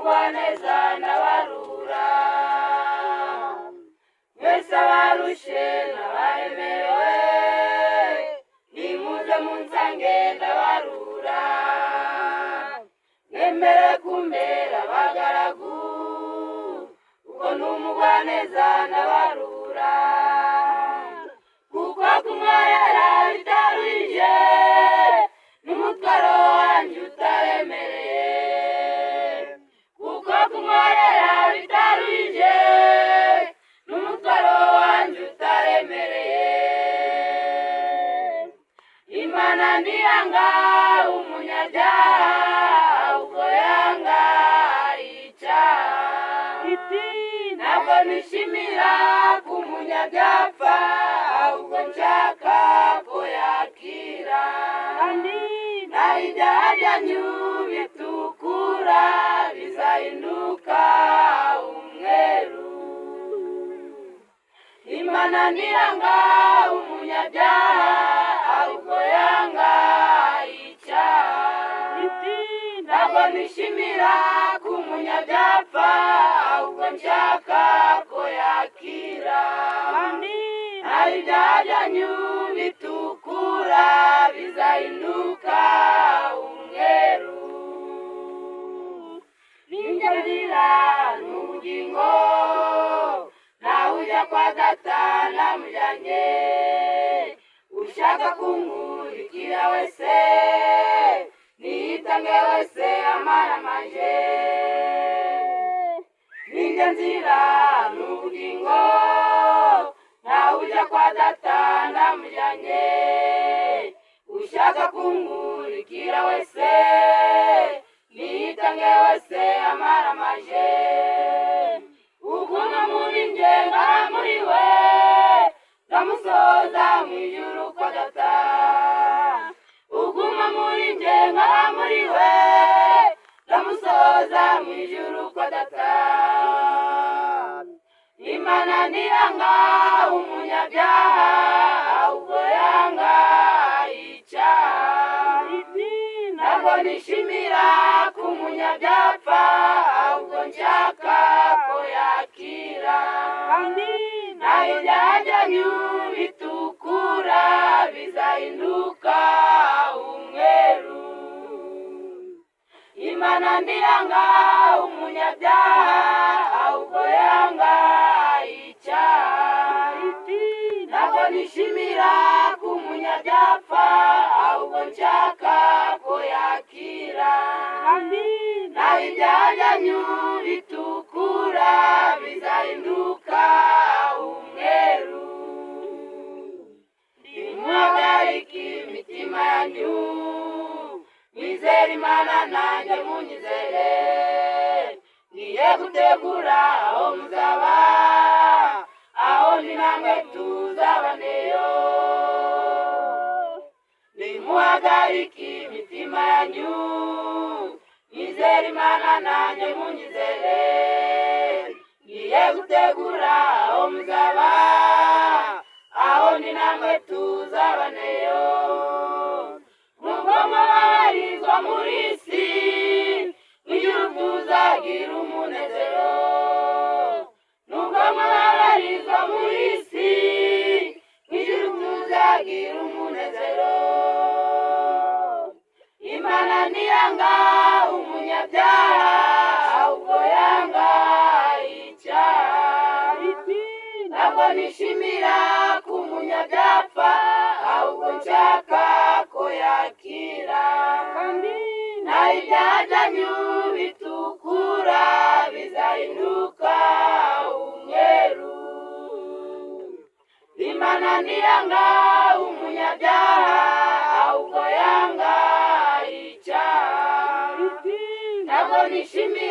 n'umugwaneza ndabarura, mwese abarushe n'abaremerewe nimuze munsange ndabarura, nemere kumbera abagaragu uko n'umugwaneza ndabarura, kuko kumwarara bitaruhije n'umutwaro wanjye utaremereye, kuko kumwarara bitaruhije n'umutwaro wanjye utaremereye. Imana ntiyanga umunyabyaha ahubwo yanga icyaha, ntabwo nishimira ko umunyabyaha ahubwo nshaka ko yakira, naho ibyaha byanyu bitukura bizahinduka umweru. Imana ntiyanga umunyabyaha ahubwo yanga icyaha, ntabwo nishimira ko umunyabyaha ahubwo nshaka ko yakira, naho ibyaha byanyu bitukura bizahinduka umweru. Ninjye n'ubugingo, nawe ujya kwa data namujyanye, ushaka kunkurikira wese niyitange wese amaramaje. Ninjye nzira n'ubugingo, nawe ujya kwa data namujyanye, ushaka kunkurikira wese niyitange wese amaramaje. Uguma muri nje nkaba muri we, ndamusoza mu ijuru kwa data. Uguma muri nje nkaba muri we, ndamusoza mu ijuru kwa data. Imana ntiyanga umunyabyaha ahubwo yanga icyaha, ntabwo nishimira ko umunyabyaha ahubwo nshaka ko yakira, naho ibyaha byanyu bitukura bizahinduka umweru. Imana ntiyanga umunyabyaha ahubwo yanga icyaha, ntabwo nishimira ko umunyabyaha ahubwo nshaka ko yakira, naho ibyaha byanyu bitukura bizahinduka umweru. Nimuhagarike imitima yanyu, mwizere Imana nanjye munyizere, ngiye gutegura aho muzaba, aho ndi namwe tuzabaneyo. Nimuhagarike imitima yanyu, mwizere Imana nanjye munyizere, ngiye gutegura aho muzaba, aho ndi namwe tuzabaneyo. Nubwo mubabarizwa muri isi, mw'ijuru tuzagira umunezero. Nubwo mubabarizwa muri isi, mw'ijuru tuzagira umunezero. Imana ntiyanga umunyabyaha ahubwo yanga icyaha, ntabwo nishimira ko umunyabyaha ahubwo nshaka ko yakira, naho ibyaha byanyu bitukura bizahinduka umweru. Imana ntiyanga umunyabyaha ahubwo yanga icyaha, ntabwo nishimira